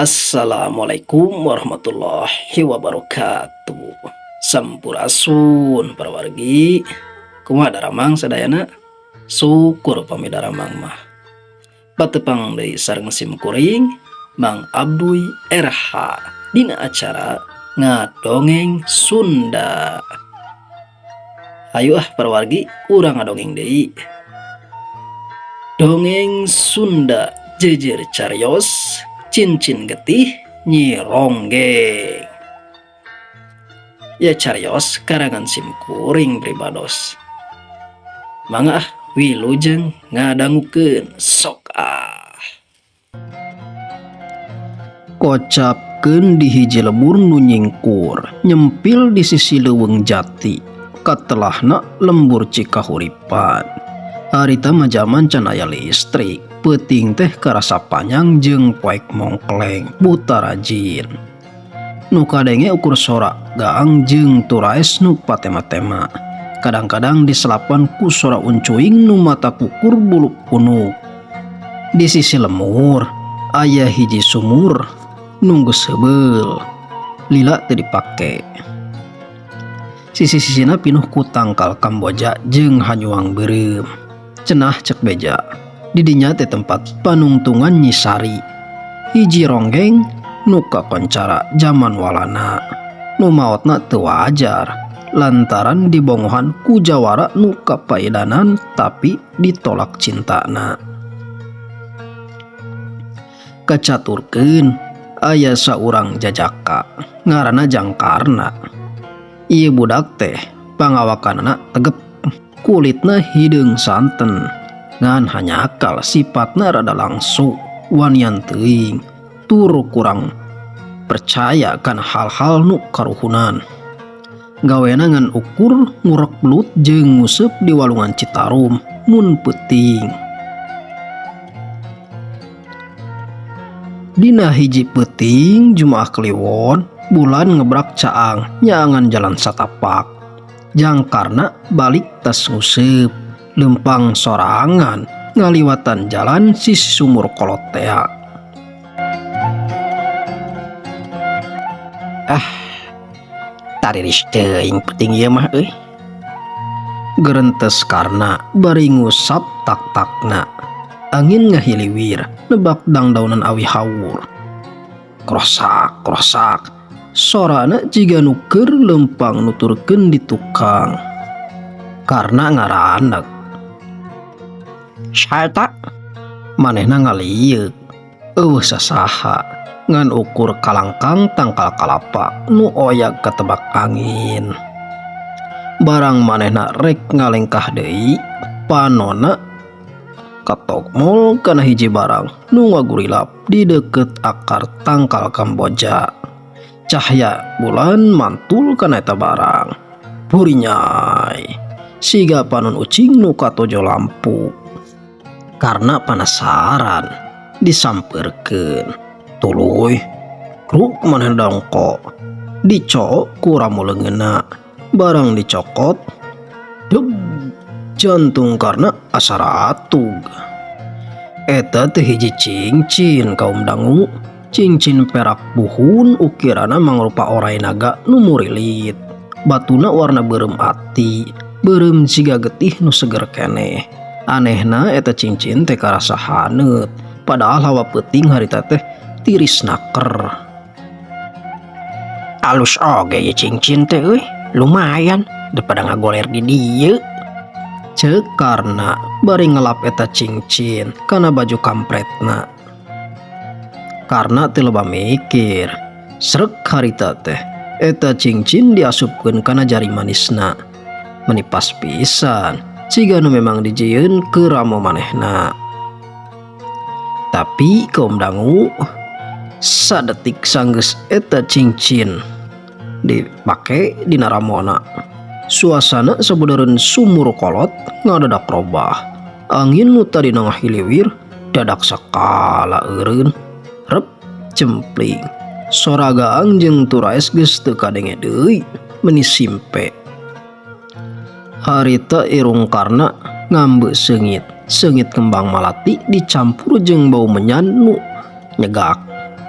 Assalamualaikum warahmatullahi wabarakatuh. Sampurasun para wargi. Kumaha daramang sadayana? Syukur pami daramang mah. Patepang deui sareng sim kuring Mang Abduy RH dina acara ngadongeng Sunda. Hayu para wargi, urang ngadongeng deui. Dongeng Sunda jejer cariyos cincin getih Nyi Ronggeng. Ya cariyos karangan sim kuring pribados. Mangga wilujeng ngadangukeun sok ah. Kocapkeun di hiji lebur nu nyingkur, nyempil di sisi leuweung jati, katelahna lembur cikahuripan. Harita mah jaman can aya listrik, peuting teh karasa panjang jeung poek mongkleng buta rajin. Nu kadenge ukur sora gaang jeung turaes nu patema-tema. Kadang-kadang diselapan ku sora uncuing nu mata kukur bulu punuk. Di sisi lemur aya hiji sumur nunggu sebel, lila teu dipake. Sisi-sisina pinuh ku tangkal Kamboja jeung hanyuang beureum. Cenah cek beja, didinya teh tempat panungtungan Nyi Sari, hiji ronggeng nu kakoncara zaman walana. Nu maotna teu wajar lantaran dibongohan ku jawara nu kapaedanan tapi ditolak cintana. Kacaturkeun aya saurang jajaka ngaranna Jangkarna. Ieu budak teh pangawakanana tegep, kulitna hideung santen, ngan hanyakal sifatna rada langsung, wanian teuing, turu kurang percaya kana hal-hal nu karuhunan. Gawena ngan ukur ngurek belut jeung nguseup di walungan Citarum mun peuting. Dina hiji peuting Jumaah Kliwon, bulan ngebrak caang nyaangan jalan satapak. Jangkarna balik tas nguseup, lempang sorangan ngaliwatan jalan sisi sumur kolotea. Tariris teuing peuting ieu mah euy. Gerentes karna bari ngusap tak-takna. Angin ngahiliwir nebak dangdaunan awi hawur. Krosak-krosak. Sorana jiga nuker lempang nuturkeun di tukang. Karena ngaranek. Saeta manehna ngalieuk. Eueuh sasaha ngan ukur kalangkang tangkal kalapa nu oyak katebak angin. Barang manehna rek ngalengkah deui, panonna katokmol kana hiji barang nu ngagurilap di deukeut akar tangkal Kamboja. Cahya bulan mantul kana eta barang. Purinyai siga panon ucing nu katojo lampu. Karena penasaran disampeurkeun. Tuluy kruk maneh dongko, dicok ku ramuleungeunna. Barang dicokot deg jantung karena asara atug. Eta teh hiji cincin kaum dangu, cincin perak buhun ukirana mangrupa oray naga nu murilit. Batuna warna beureum ati, beureum siga getih nu seger keneh. Anehna eta cincin teh karasa haneut, padahal hawa peuting harita teh tiris naker. Alus oge ye cincin teh euy, lumayan daripada ngagoler di dieu. Ceuk karna bari ngelap eta cincin kana baju kampretna. Karna teu loba mikir, srek harita teh eta cincin diasupkeun kana jari manisna. Menipas pisan ciga nu memang dijieun ke ramo manehna. Tapi kaum dangu sadetik sanggeus eta cincin dipake dina ramona, suasana sabeudeureuun sumur kolot ngadadak robah. Angin nu tadina ngahiliwir dadak sakala eureun. Rep cempling, sora gaang jeung turaes geus teu kadenge deui meuni simpe. Harita irung karna ngambeu seungit kembang malati dicampur jeung bau menyan nu nyegak.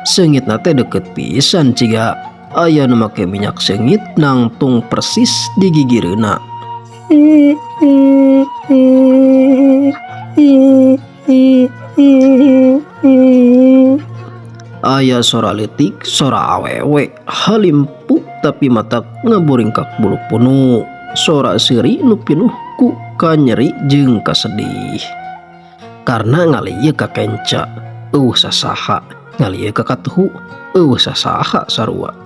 Sengit nate deket pisan ciga aya nu make minyak sengit nangtung persis di gigireuna. Aya sora leutik, sora awewe halimpu tapi matak ngaburingkak bulu punu. Sora seuri nu pinuh ku kanyeri jeung kasedih. Karena ngalieu ka kenca, sasaha, ngalieu ka katuhu, sasaha sarua.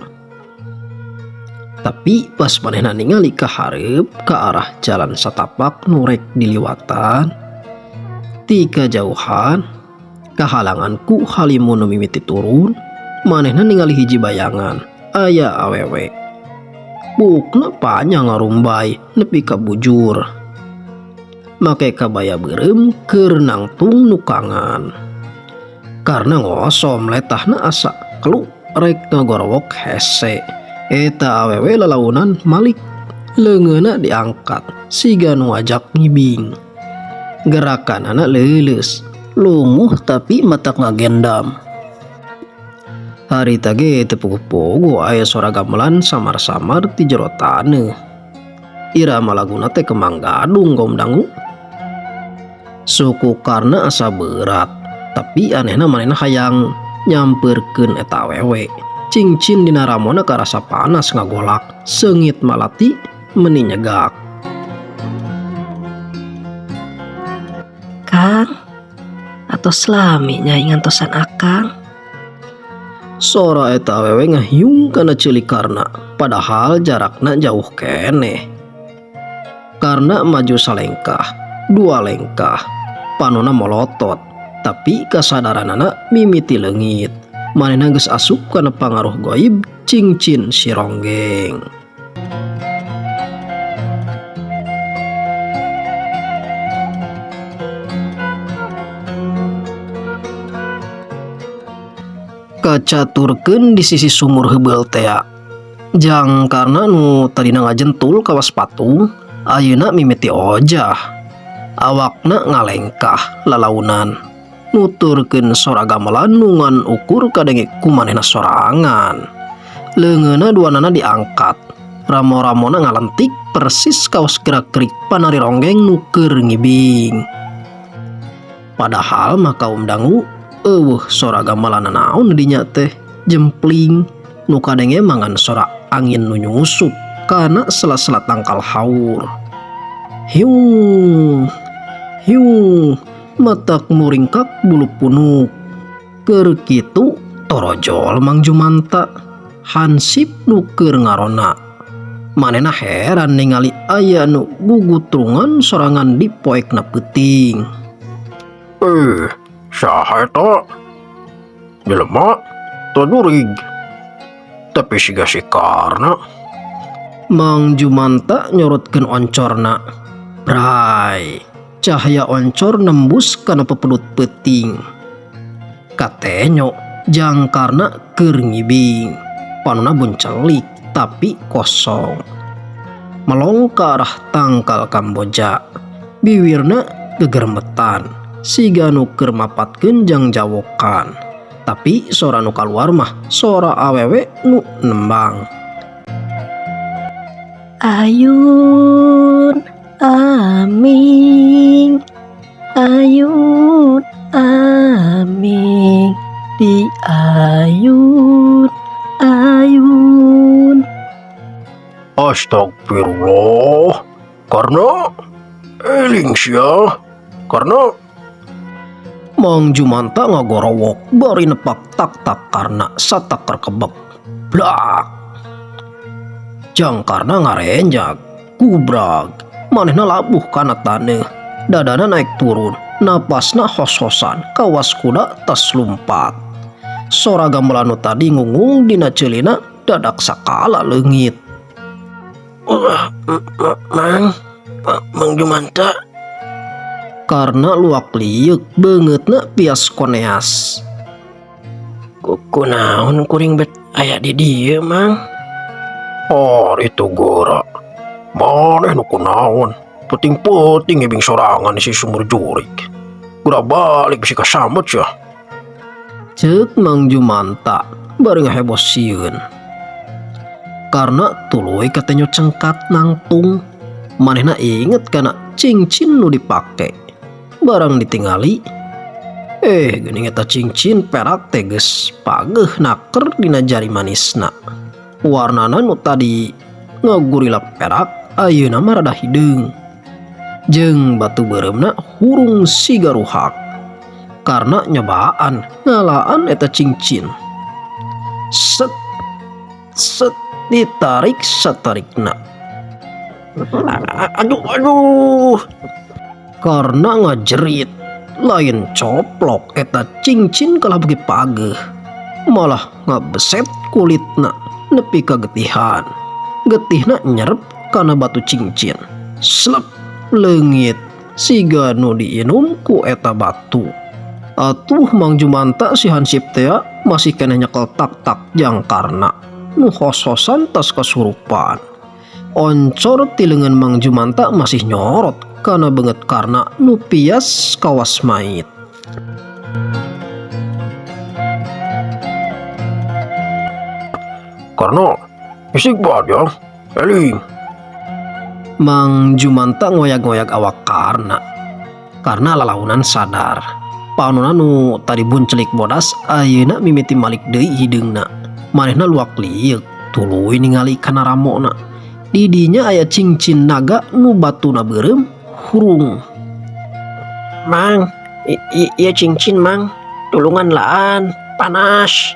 Tapi pas manehna ningali ka hareup ka arah jalan satapak nu rek diliwatan, ti kajauhan kahalangan ku halimun nu mimiti turun, manehna ningali hiji bayangan aya awewe. Bukna panjang ngarumbay nepi ka bujur. Make kabaya beureum keur nangtung nukangan. Karena ngosom letahna asa kelu rek ngagorowok hese. Eta awewe lalaunan malik, leungeunna diangkat siga nu ajak ngibing. Gerakanana leuleus, lumuh tapi matak ngagendam. Harita ge teu puguh-puguh aya sora gamelan samar-samar ti jero taneuh. Irama laguna teh kemang gadung kaum dangu. Suku karna asa berat, tapi anehna manehna hayang nyampeurkeun eta awewe. Cincin dina ramona karasa panas ngagolak, seungit malati meuni nyegak. Kang, atos lami nyai ngantosan akang. Sora eta awewe ngahiung kana ceulikarna, padahal jarakna jauh keneh. Karna maju salengkah, dua lengkah, panonna molotot, tapi kasadaranana mimiti leungit. Manehna geus asup kana pangaruh goib cincin si ronggeng. Kacaturkeun di sisi sumur heubeul teh. Jang karna nu tadina ngajentul kawas patung, ayeuna mimiti ojah. Awakna ngalengkah lalaunan, nuturkeun sora gamelan nu ngan ukur kadenge ku manehna sorangan. Leungeunna duanana diangkat, ramo-ramona ngalentik persis kaos gerak-gerik panari ronggeng nu keur ngibing. Padahal mah kaum dangu sora gamelan naon dinya teh jempling nu kadenge mangan sora angin nu nyusup kana sela-sela tangkal haur. Hiung hiung matak muringkak bulu punuk. Keur kitu torojol Mang Jumanta hansip nu keur ngarona. Manehna heran ningali aya nu gugutrungan sorangan di poekna peuting. Saha eta? Jelema tadurig. Tapi siga si karna. Mang Jumanta nyorotkeun oncorna. Bray, cahaya oncor nembus kana pepelut peuting. Katenyo jang karna keur ngibing. Panonna buncelik tapi kosong. Melong ke arah tangkal Kamboja. Biwirna gegermetan. Siga nu keur mapatkeun jang jawokan, tapi sora nu kaluar mah sora awewe nu nembang. Ayun aming, ayun aming, di ayun ayun. Astagfirullah, karena eling sia, karena Mang Jumanta ngagorowok bari nepak tak-tak karna satakar kebek. Blak. Jang karna ngarenjak, kubrag. Manehna labuh kana taneuh, dadana naik turun, napasna hos-hosan, kawas kuda tas lumpat. Sora gamelan nu tadi ngungung dina ceulina dadak sakala leungit. Mang Jumanta. Karena luak liuk beungeutna pias koneas. Kunaon kuring bet aya di dieu, Mang? Oh, itu gora. Maneh nu kunaon? Penting-penting ngibing sorangan di si sumur jurig. Gura balik bisi kasambet ya. Ceuk Mang Jumanta bari ngaheboh sieun. Karena tuluy katanya cengkat nangtung. Manehna inget kana cincin nu dipake. Barang ditingali. Geuning eta cincin perak teh geus pageuh naker dina jari manisna. Warnana nu tadi ngagurila perak ayeuna mah rada hideung. Jeung batu beureumna hurung siga ruhak. Karena nyobaan ngalaan eta cincin. Set set ditarik satarikna. Aduh. Karena ngajerit lain coplok eta cincin kalah bagi pageuh. Malah ngabeset kulitna nepi ka getihan. Getihna nyerep kana batu cincin. Slep leungit siga nu diinum ku eta batu. Atuh Mang Jumanta si Hansip teh masih keneh nyekel tak-tak jang Karna nu hos-hosan tas kasurupan. Oncor ti leungeun Mang Jumanta masih nyorot kana beungeut Karna nu pias kawas mait. Karena isik badang eling. Mang Jumanta ngoyag-ngoyag awak Karna. Karna lalaunan sadar. Paanuna nu tadi buncelik bodas ayeuna mimiti malik deui hideungna. Manehna luak liuk tuluy ningali kana ramona. Di dinya aya cincin naga nu batuna beureum hurung. Mang, iya cincin Mang, tulungan laan, panas.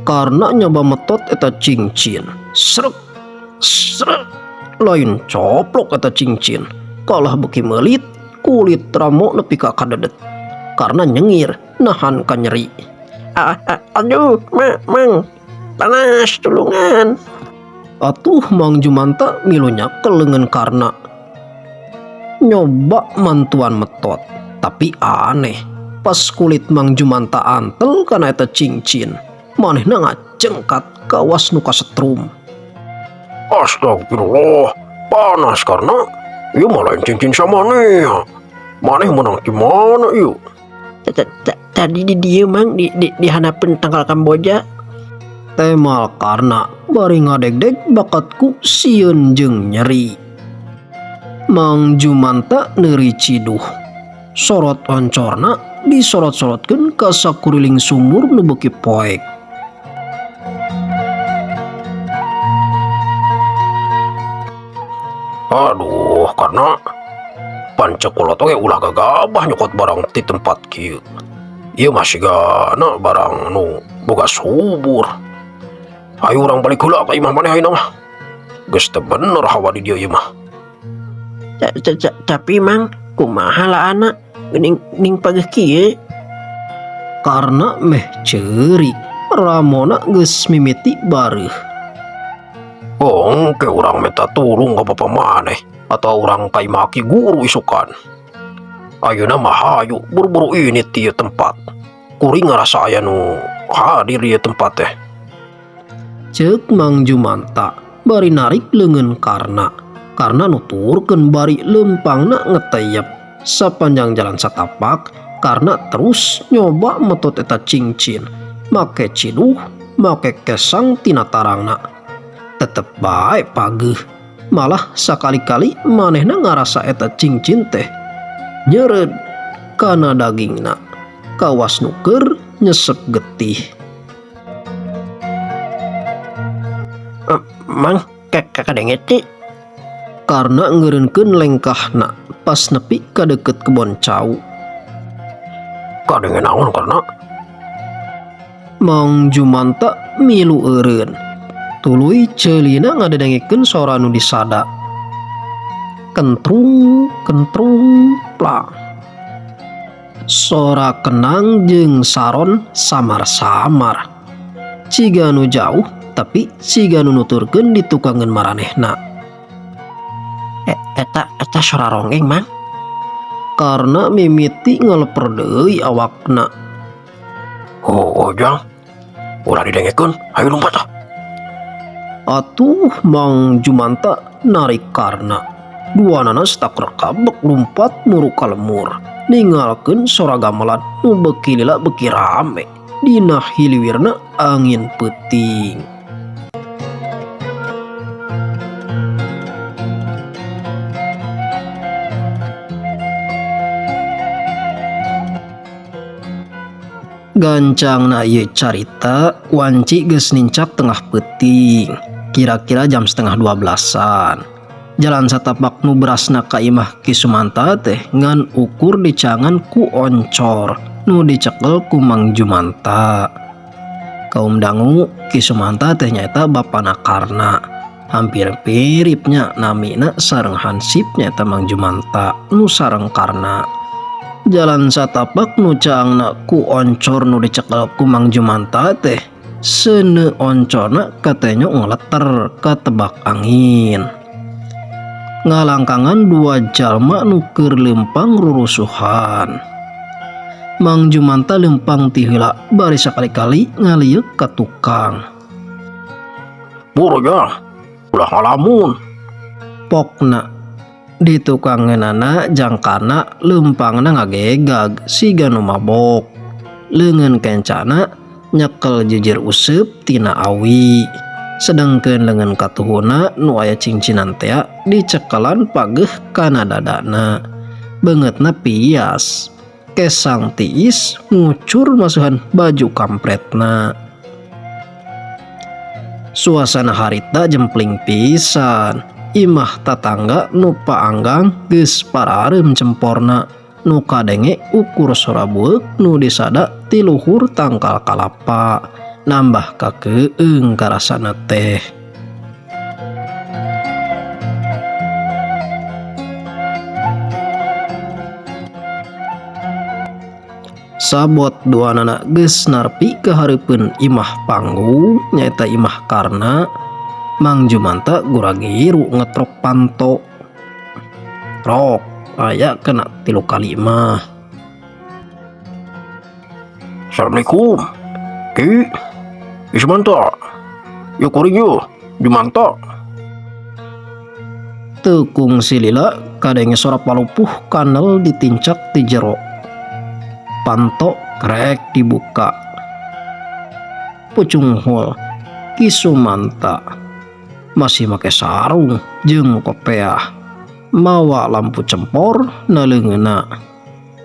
Karena nyoba metot eta cincin. Srek srek lain coplok eta cincin. Kalah beuki meulit kulit ramo nepi ka kadedet. Karena nyengir nahan ka nyeri. Aduh, Mang, panas, tulungan. Atuh Mang Jumanta milunya kelengen Karna. Nyoba mantuan metot. Tapi aneh. Pas kulit Mang Jumanta antel kana eta cincin. Manehna ngacengkat kawas nu kasetrum. Astagfirullah, panas karena ieu mah lain cincin sama nih. Maneh menang gimana ieu? Tadi di dieu Mang, di hanapeun tangkal Kamboja. Temal Karna bari ngadegdeg bakatku sieun jeung nyeri. Mang Jumanta neuri ciduh. Sorot oncorna disorot-sorotkeun ka sakuriling sumur nu beuki poek. Aduh, karena pancekulot oge ulah gagabah nyokot barang ti tempat kieu. Ieu masih gana barang nu boga subur. Ayo urang balik heula ka imah maneh ayeuna mah. Geus teu bener hawa di dieu ieu mah. Tapi Mang, kumaha laana geuning pageuh kieu? Karena meh ceuri ramona geus mimiti bareuh. Engke urang minta tulung ka bapa maneh atau urang ka imah ki guru isukan. Ayeuna mah hayu buru-buru ini ti ieu tempat. Kuring ngarasa aya nu hadir di ieu tempat teh. Ceuk Mang Jumanta bari narik leungeun Karna. Karna nuturkeun bari leumpangna ngeteyep sapanjang jalan satapak. Karna terus nyoba metot eta cincin. Make ciduh, make kesang tina tarangna. Tetep bae pageuh. Malah sakali-kali manehna ngarasa eta cincin teh nyeureud kana dagingna. Kawas nu keur nyesep getih. Mang, kadenget ti. Karena ngeureunkeun lengkahna pas nepi ka deukeut kebon cau. Kadengen naon karena Mang Jumanta milu eureun. Tuluy ceulina ngadedengikeun sora nu disada. Kentrung kentrung plang. Sora kenang jeung saron samar-samar. Ciga nu jauh tapi ciga nu nuturkeun ditukangeun maranehna. Eta sora ronggeng Mang. Karena mimiti ngeleper deui awakna. Oh jang, ulah didengekeun, ayo lompat ah. Atuh Mang Jumanta narik Karna. Duanana setak rekabek lumpat muru ka lemur. ningalkeun sora gamelan nu beuki lila beuki rame dina hiliwirna angin peuting. Gancangna ieu carita wanci geus nincak tengah peuting, kira-kira jam 11:30-an. Jalan satapak nu berasna ka imah Ki Sumanta teh ngan ukur dicangan ku oncor nu dicekel ku Mang Jumanta. Kaum dangu Ki Sumanta teh nyaeta bapana Karna, hampir miripnya namina sareng Hansip nyaeta Mang Jumanta nu sareng Karna. Jalan satapak nu caangna ku oncor nu dicekel ku Mang Jumanta teh seuneu oncorna katenyo ngeleter ka tebak angin. Ngalangkangan dua jalma nu keur leumpang rurusuhan. Mang Jumanta leumpang ti heula bari sakali-kali ngalieu ka tukang. Buru ya, ulah ngalamun. Pokna di tukangeunana jangkana leumpangna ngagegag siga nu mabok. Leungeun kencana nyekel jejer useup tina awi. Sedengkeun leungeun katuhuna nu aya cincinan tea dicekelan pageuh kana dadana. Beungeutna pias. Kesang tiis ngucur masuhan baju kampretna. Suasana harita jempling pisan. Imah tatangga nu paanggang geus parareum cemporna. Nu kadenge ukur sora bueuk nu disada ti luhur tangkal kalapa. Nambah kakeueung karasana teh. Sabot duanana geus narpi ka hareupeun imah panggung nyaeta imah Karna. Mang Jumanta gura-giru ngetrok panto. Rok aya kena 3 kali mah. Assalamualaikum. Ki Jumanta. Yo kuring yo, Jumanta. Tekung silila kadenge sora palupuh kanel ditincak ti jero. Panto krek dibuka. Pucung hul Ki Sumanta masih make sarung jeung kopeah. Mawa lampu cempor na leungeunna.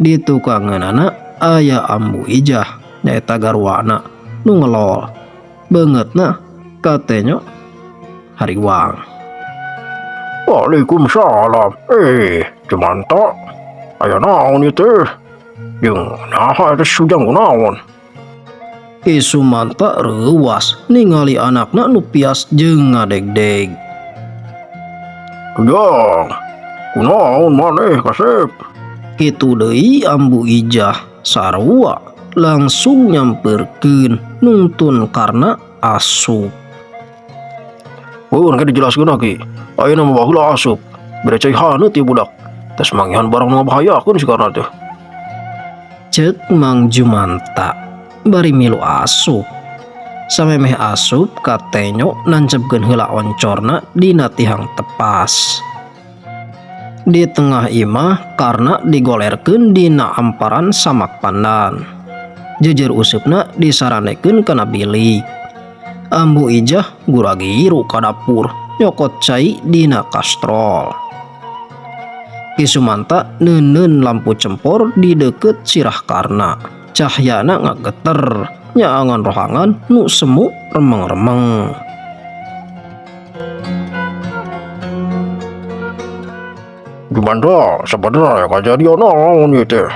Di tukangeunana aya Ambu Ijah nyaeta garwana nu ngelol. Beungeutna katenyo hariwang. Waalaikumsalam. Jumanta. Aya naon ieu teh? Jeung naha teh sujang kunaon? Ki Sumanta reuwas ningali anakna nu pias jeung ngadegdeg. Tujang. Kunaon maneh kasep? Kitu deui Ambu Ijah sarua langsung nyampeurkeun nuntun Karna asup. Mun ka dijelaskeun Ki. Ayeuna mah baheula asup. Bere cai haneut ieu budak. Tes manggihan barang nu ngabahayakeun si Karna teh. Ceuk Mang Jumanta bari milu asup. Samemeh asup katenyo nancepkeun heula oncorna dina tihang tepas. Di tengah imah Karna digolerkeun dina amparan samak pandan. Jejer usupna disaranekeun kana bilik. Ambu Ijah gura-giru ka dapur nyokot cai dina kastrol. Ki Sumanta neuneun lampu cempor di deukeut sirah Karna. Cahyana ngageter nyaangan rohangan nu semu remeng-remeng. Jumanta, sebenarnya kajadian naon ieu teh?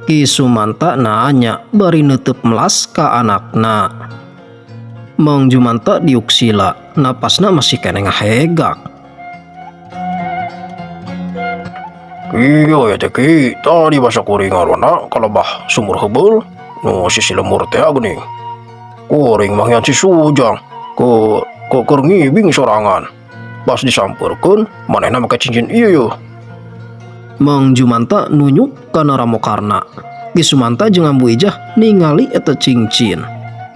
Ki Sumanta nanya bari neuteuk melas ka anakna. Mang Jumanta diuksila, napasna masih kene ngahegak. Iya ya teh Ki, tadi basa kuring arwana kalebah sumur heubeul nu sisi lemur teh geuning. Kuring mah ngan si Sujang keur ngibing sorangan. Pas disampeurkeun manehna make cincin ieu yeuh. Mang Jumanta nunjuk kana ramo Karna. Ki Sumanta jeung Ambu Ijah ningali eta cincin.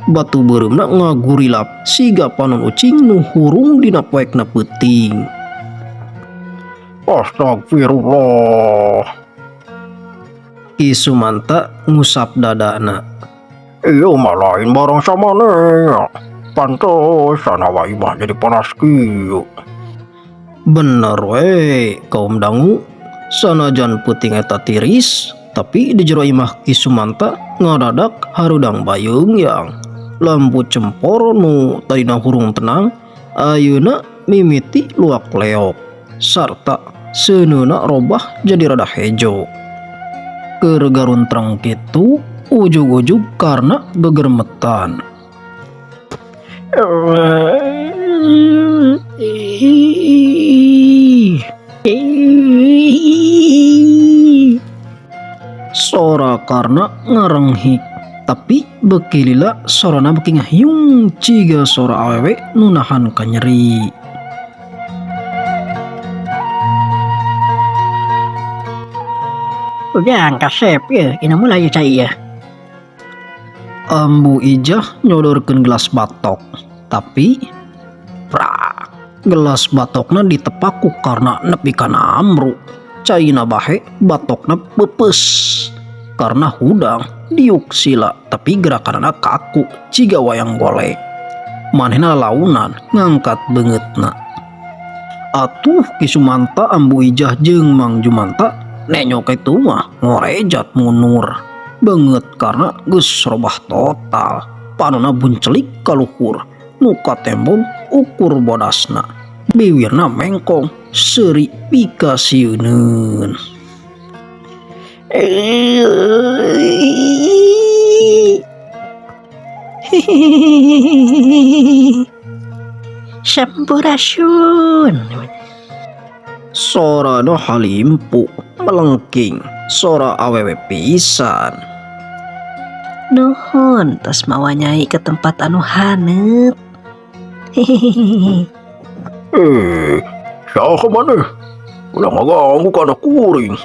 Batu beureumna ngagurilap siga panon ucing nu hurung dina poekna peuting. Astagfirullah. Ki Sumanta ngusap dadana. Iya mah lain barang sama nih. Pantesan awak mah jadi panas kieu. Bener we kaum dangu, sanajan puting eta tiris, tapi di jero imah Ki Sumanta ngadadak harudang bayung yang lampu cempor nu tadina hurung tenang, ayeuna mimiti luak leok, sarta seuneuna robah jadi rada hejo. Keur garuntreng kitu, ujug-ujug karena gegermetan. Sora karena ngarenghik, tapi bekilila sorana beki ngahyung ciga sora awewe nunahan ka nyeri. Udah kasep ya, ini mulai saya. Ambu Ijah nyodorkeun gelas batok, tapi prak, gelas batokna ditepaku karena nepi kana amru. Caina bahe batokna pepes karena hudang diuk sila, tapi gerakanana kaku ciga wayang golek. Manehna launan ngangkat beungeutna. Atuh Ki Sumanta, Ambu Ijah jeung Mang Jumanta nenyok itu mah ngorejat munur banget karena geus robah total. Panona buncelik kaluhur, muka tembong ukur bodasna, biwirna mengkong seri pikasieuneun. Sampurasun. Sora no halimpu melengking, sora awewe pisan. Nuhun, tos mawa nyai ke tempat anu haneut. Saha maneh? Ulah ngaganggu kana kuring.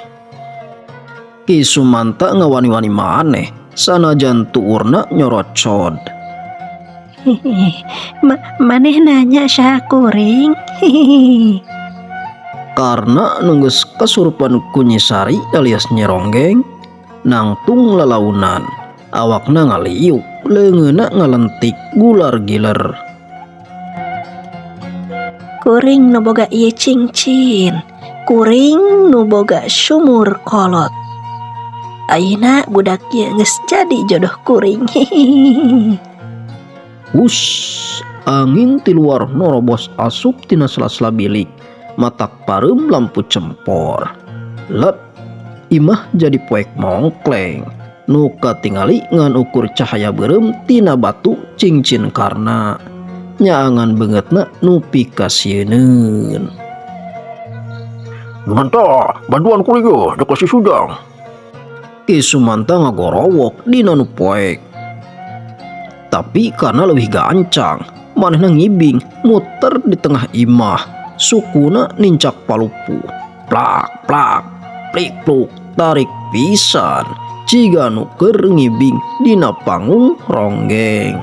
Ki Sumanta ngawani-wani maneh, sanajan tuurna nyorocod. Maneh nanya saha kuring? Karena nunggus kesurupan Kunyisari alias Nyeronggeng, nangtung lalaunan, awakna ngaliuk, leungeuna ngalentik gular giler. Kuring nu boga ieu cincin, kuring nu boga sumur kolot. Ayeuna budak ieu geus jadi jodoh kuring. Hus, angin ti luar norobos asup tina sela-sela bilik, matak pareum lampu cempor. Let, imah jadi poek mongkleng, nu katingali ngan ukur cahaya beureum tina batu cincin karna nyaangan beungeutna nu pikasieun. Jumanta, bantuan kuring yo dek si Sujang. Ki Sumanta ngagorowok dina nu poek. Tapi karena lebih gancang, manehna ngibing muter di tengah imah, sukuna nincak palupu. Plak plak, plik pluk, tarik pisan, ciga nu keur ngibing dina panggung ronggeng.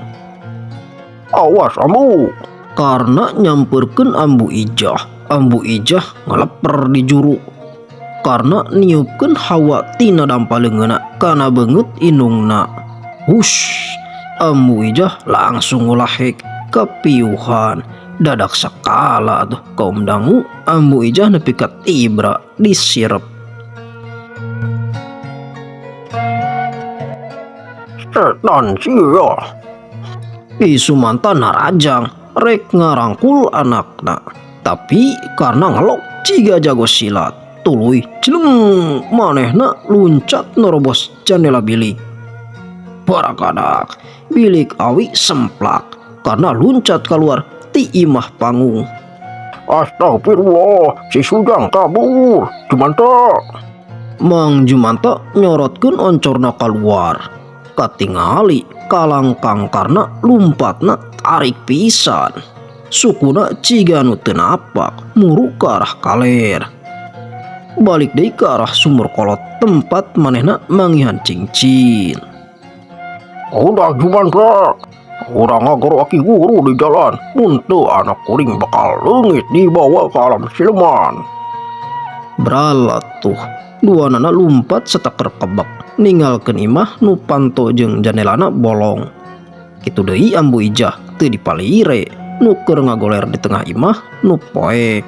Awas ambu. Karena nyamperkeun Ambu Ijah, Ambu Ijah ngaleper di juru. Karena niupkeun hawa tina dampaleungeuna kana beungeut indungna. Hush, Ambu Ijah langsung ngulahek kepiuhan. Dadak sakala tuh kaum dangu, Ambu Ijah nepi ka tibra disirep. Setan sia. Ki Sumanta narajang rek ngarangkul anakna, tapi karena ngelok ciga jago silat, tuluy celeng manehna luncat nerobos jendela bilik. Barakadak bilik awi semplak karena luncat keluar ti imah panggung. Astagfirullah, si Sujang kabur. Jumanta. Mang Jumanta nyorotkeun oncorna keluar, katingali kalangkang karena lumpatna tarik pisan. Sukuna ciga nu teu napak muru ke arah kaler. Balik deui ke arah sumur kolot tempat manehna mangihan cincin. Udah Jumanta, urang ngagoro aki guru di jalan. Untuk anak kuring bakal leungit dibawa ke alam siluman. Beralat tuh duanana lumpat setakar kebek ninggalkeun imah nu panto jeung jandelana bolong. Kitu deui ambu ijah teu dipalire nu keur ngagoler di tengah imah nu poek.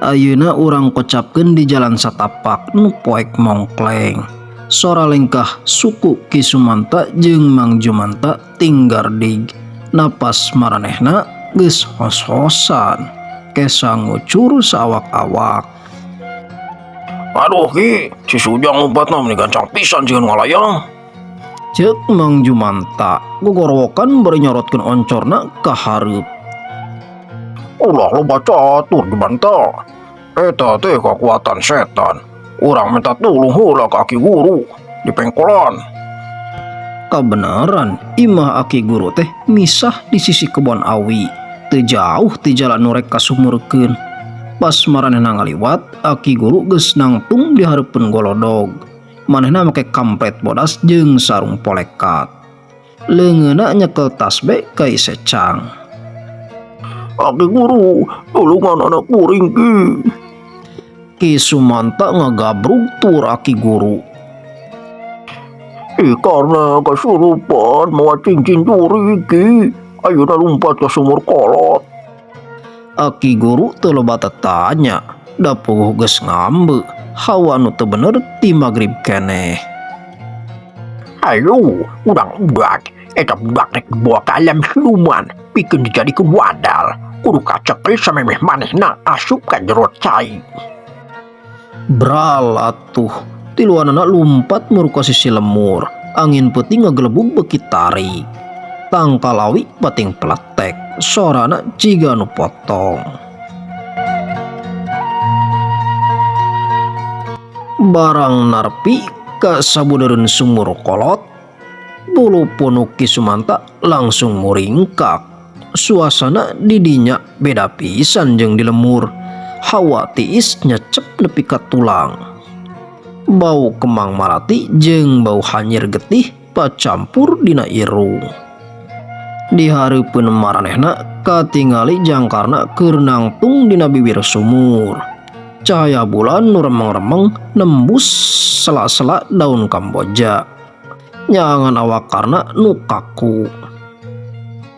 Ayeuna urang kocapkeun di jalan satapak nu poek mongkleng. Sora lengkah suku Ki Sumanta jeung Mang Jumanta tinggardig. Napas maranehna geus hos-hosan, kesa ngucur saawak-awak. Aduh Ki, si Sujang lompatna meni gancang pisan jeung ngalayang. Ceuk Mang Jumanta gogorowokan bari nyorotkeun oncorna ka hareup. Ulah loba catur dibanta. Eta teh kekuatan setan. Urang minta tulung heula ka Aki Guru di pengkolan. Kabenaran, imah Aki Guru teh misah di sisi kebon awi, teu jauh ti jalan nu rek kasumurkeun. Pas maranehna ngaliwat, Aki Guru geus nangtung di hareupeun golodog. Manehna make kampret bodas jeung sarung polekat. Leungeunna nyekel tasbih ka secang. Aki Guru, tulungan anak kuring Ki. Ki Sumanta ngagabrug tur Aki Guru. Karena kasurupan mau cincin curi Ki, ayeuna lumpat ke sumur kolot. Aki Guru teu loba tanya, da puguh geus ngambe, hawa nu teu bener ti magrib keneh. Ayo, budak-budak, eta budak rek dibawa ka alam siluman, pikeun dijadikeun wadal, kudu kacekel samemeh manehna asup ka jero cai. Bral atuh, tiluanana lumpat meruka sisi lemur, angin peuting ngagelebug beuki tarik. Tangkal awi pating pletek, sorana jiga nu potong. Barang narpi ka sabudereun sumur kolot, bulu punuk Ki Sumanta langsung muringkak. Suasana didinya beda pisan jeung di lemur. Hawa tiis nyecep nepi ka tulang. Bau kemang malati jeung bau hanyir getih pacampur dina irung. Di hareupeun maranehna katingali jangkarna keur nangtung dina bibir sumur. Cahaya bulan nu remeng-remeng nembus sela-sela daun kamboja. Nyangan awakarna nu kaku.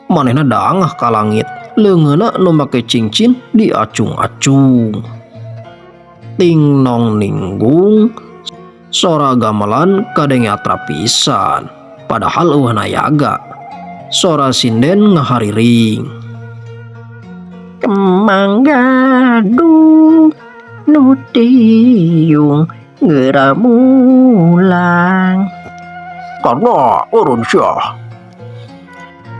Manehna dangah ka langit, leungeunna nu make cincin diacung-acung. Ting nong ninggung, sora gamelan kadenge atra pisan, padahal eueuhna yaga. Sora sinden ngahariring. Kemang gadung nu tiung geramulang. Karena urun syah.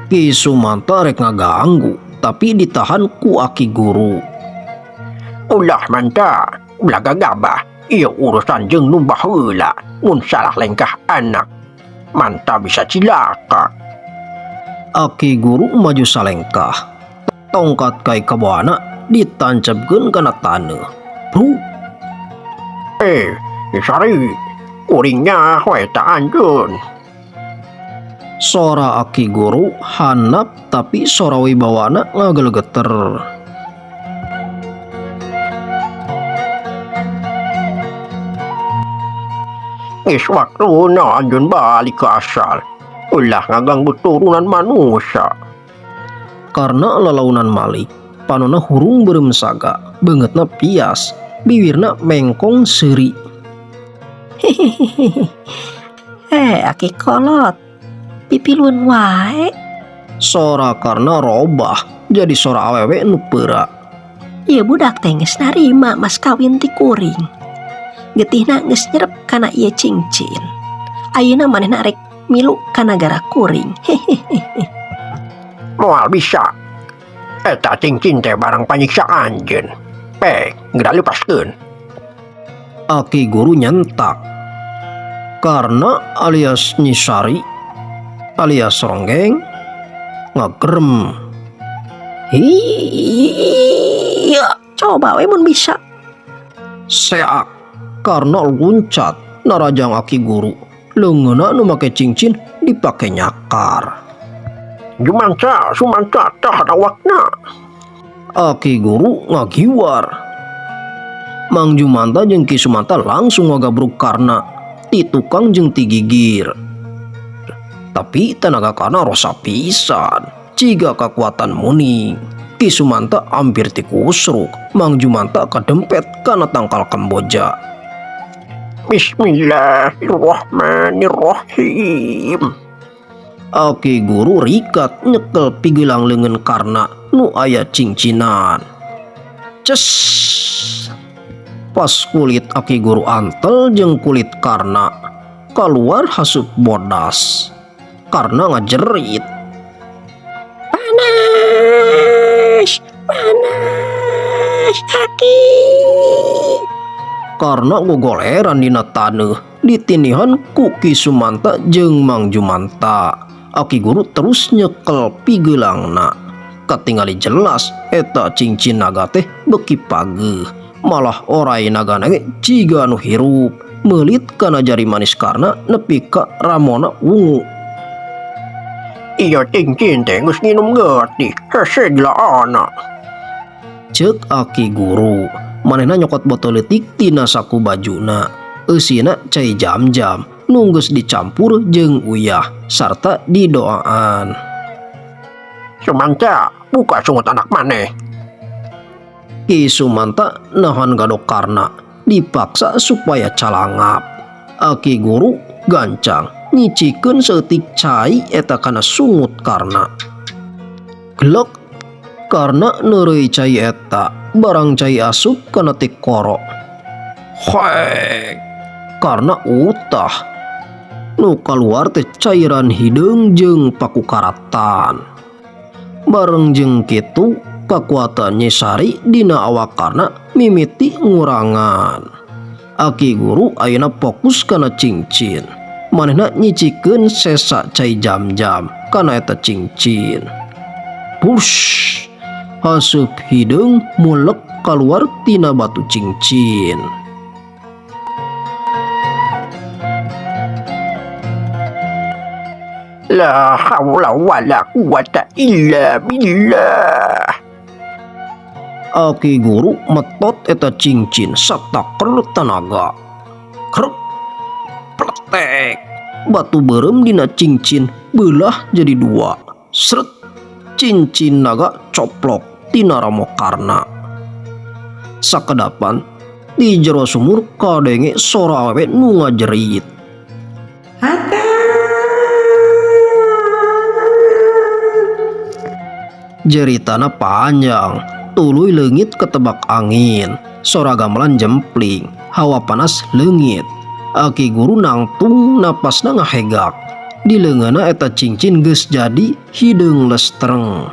Ki Sumanta rek ngaganggu, tapi ditahan ku Aki Guru. Ulah manta, ulah gagabah, ieu urusan jeung nu baheula, mun salah lengkah anak, manta bisa cilaka. Aki Guru maju salengkah, tongkat kai kabawana ditancepkeun kana taneuh. Bru, Sari, kuringnya hoe tak anjeun. sora Aki Guru hanap tapi sora wibawana ngagelegeter. Geus waktuna anjeun balik ke asal. Ulah ngaganggu turunan manusia. Karena lalaunan malik, panonna hurung beureum saga, beungeutna pias, bibirna mengkong seuri. Aki kolot, pipilun wae. Sora karena robah jadi sora awewe nu peura. Ieu budak teh geus narima mas kawin ti kuring. Getihna geus nyerep kana ieu cincin. Ayeuna manehna rek milu ka nagara kuring. Moal bisa. Eta cincin teh barang panyiksa anjeun. Geura lepaskeun. Aki Guru nyentak. Karena alias Nyisari alias Ronggeng ngagrem. Iya, coba we mun bisa. Seak karena luncat narajang Aki Guru. leungeunna nu make cincin dipake nyakar. Sumantha tah dawakna. Aki Guru ngagiwar. Mang Jumanta jeung Ki Sumanta langsung ngagabruk Karna ti tukang jeung ti gigir. Tapi tenaga Karna rosa pisan, ciga kekuatan muni. Ki Sumanta hampir ti kusruk, Mang Jumanta kadempet kana tangkal Kamboja. Bismillahirrahmanirrahim. Aki Guru rikat nyekel pigelang leungeun Karna nu aya cincinan. Ces. Pas kulit Aki Guru antel jeung kulit Karna keluar hasup bodas. Karna ngajerit. Panas, Aki. Karna gogoleran dina taneuh ditinihan ku Ki Sumanta jeung Mang Jumanta. Aki Guru terus nyekel pigeulangna. Katingali jelas eta cincin naga teh beki pageuh, malah oray nagana ge ciga nu hirup, meulit kana jari manis Karna nepi ka ramona ungu. Iya cincin teh geus nginum getih, hese gilaana. Ceuk Aki Guru, manehna nyokot botol leutik tina saku bajuna. Eusina cai jam-jam nu geus dicampur jeung uyah sarta didoaan. Sumantha, buka sungut anak maneh. Ki Sumanta nahan gadok Karna, dipaksa supaya calangap. Aki Guru gancang nyicikeun seutik cai eta kana sungut Karna. Glek, Karna neureuy cai eta, barang cai asup kana ti koro. Hek, Karna utah. Nu kaluar teh cairan hideung jeung paku karatan. Bareng jeung kitu kakuatan Nyesari dina awak Karna mimiti ngurangan. Aki Guru ayeuna fokus kana cincin. Manehna nyicikeun sesa cai jam-jam kana eta cincin. Push, hasup hideung mulek kaluar tina batu cincin. La haula wala quwata illa billah. Aki Guru metot eta cincin sataker tenaga. Krek, pletek, batu berem dina cincin beulah jadi dua. Sret, cincin naga coplok tina ramo Karna. Sakedapan di jero sumur kadenge sora awewe nu ngajerit. Jeritana panjang, tuluy leungit ketebak angin, sora gamelan jempling, hawa panas leungit. Aki Guru nangtung napasna ngahegak. Di leungeunna eta cincin geus jadi hideung lestreng.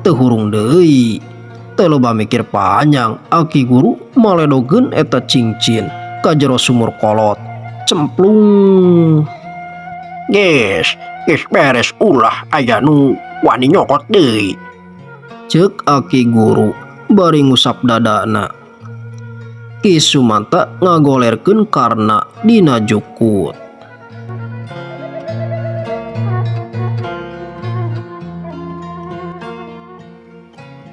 Teu hurung deui. Teu loba mikir panjang, Aki Guru maledogeun eta cincin ka jero sumur kolot. Cemplung. Geus beres ulah aya nu wani nyokot deui. Ceuk Aki Guru bari ngusap dadana. Ki Sumanta ngagolerkeun Karna dina jukut.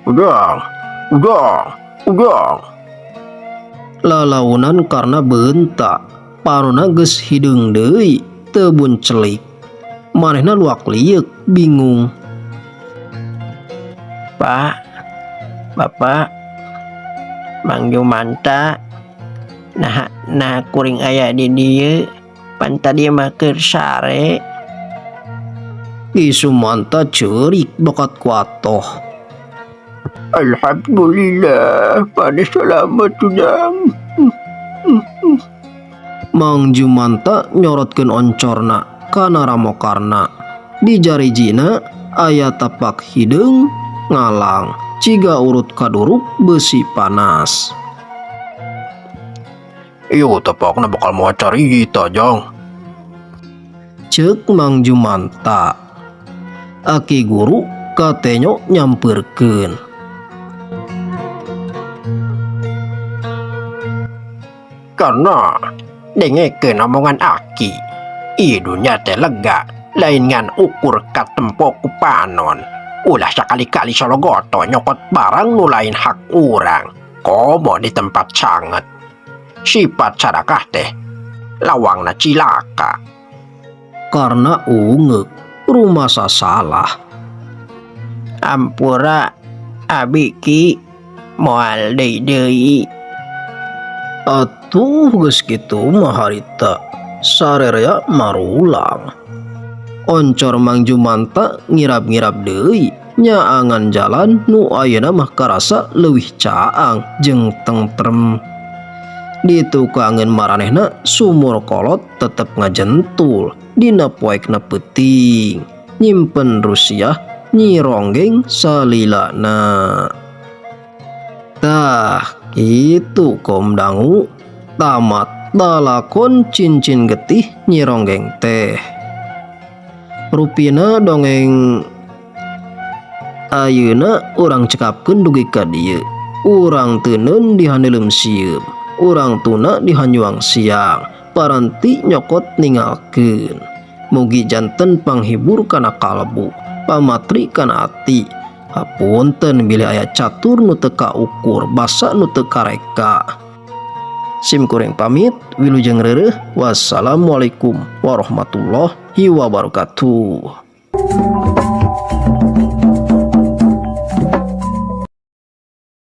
Udah. Lalaunan Karna beuntak, parona geus hideung deui, teu buncelik. Manehna luak liuk bingung. Pak, Bapak, Mang Jumanta, nah kuring aya di dieu, pan tadi mah keur sare. Ki Sumanta ceurik bakat kuatoh. Alhamdulillah, pada selamat tudang. Mang Jumanta nyorotkeun oncorna kana ramo Karna. Di jarijina aya tapak hideung ngalang, ciga urut kaduruk besi panas. Iyo tapakna bakal mau carita jang. Ceuk Mang Jumanta. Aki Guru katenyo nyampeurkeun. Karena dengekeun omongan Aki. Idunya teh lega, lain ngan ukur katempo ku panon. Ulah sekali-kali sologoto nyokot barang nu lain hak urang. Komo di tempat sanget. Sifat sadakah teh lawangna cilaka. Karena ungek rumasa salah. Ampura abiki moal deui. Atuh geus kitu mah harita sarerea marulang. Oncor Mang Jumanta ngirab-ngirab deui nyaangan jalan nu ayeuna mah karasa leuwih caang jeung tentrem. Ditukangeun maranehna sumur kolot tetep ngajentul dina poekna peuting nyimpen Rusiah Nyi Ronggeng salilana. Tah kitu Kom dangu tamat dalakon cincin getih Nyi Ronggeng teh. Rupina dongeng ayeuna urang cekapkeun dugi ka dieu. Urang teuneun dihaneuleum sieum, urang tuna dihanyuang siang, paranti nyokot ningalkeun. Mugi janten panghibur kana kalbu, pamatri kana ati. Hapunten bilih aya catur nu teu kaukur, basa nu teu kareka. Sim kuring pamit, wilujeng reureuh. Wassalamualaikum warahmatullahi wabarakatuh.